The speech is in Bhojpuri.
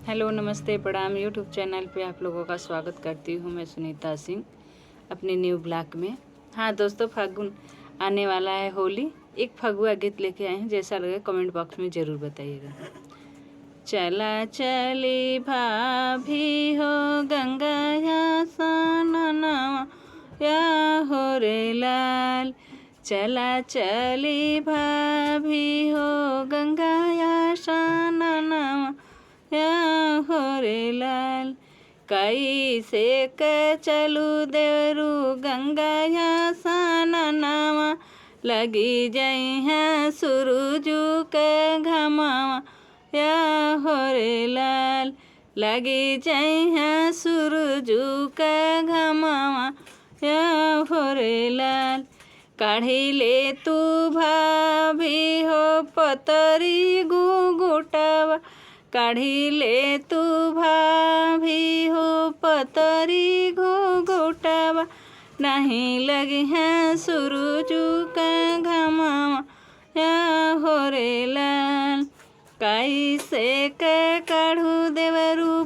हेलो, नमस्ते, प्रणाम। यूट्यूब चैनल पे आप लोगों का स्वागत करती हूँ मैं सुनीता सिंह अपने न्यू ब्लॉग में। हाँ दोस्तों, फागुन आने वाला है, होली। एक फगुआ गीत लेके आए हैं, जैसा लगे कमेंट बॉक्स में ज़रूर बताइएगा। चला चली भाभी हो गंगा या सननवा या हो रे लाल। चला चली भाभी हो गंगा या सननवा या हो रे लाल। कैसे के चलू देवरू गंगा या सननवा, लगी जई हैं सुरुजू के घमावा या हो रे लाल। लगी जई हैं सुरुजू के घमावा या हो रे लाल। काढ़ी ले तू भाभी हो पतरी गुगुटावा, काढ़ी ले तू भाभी हो पतरी घुघुटावा। नहीं लगी हैं सुरुजू का घमावा या हो रे लाल। कैसे के काढ़ू देवरू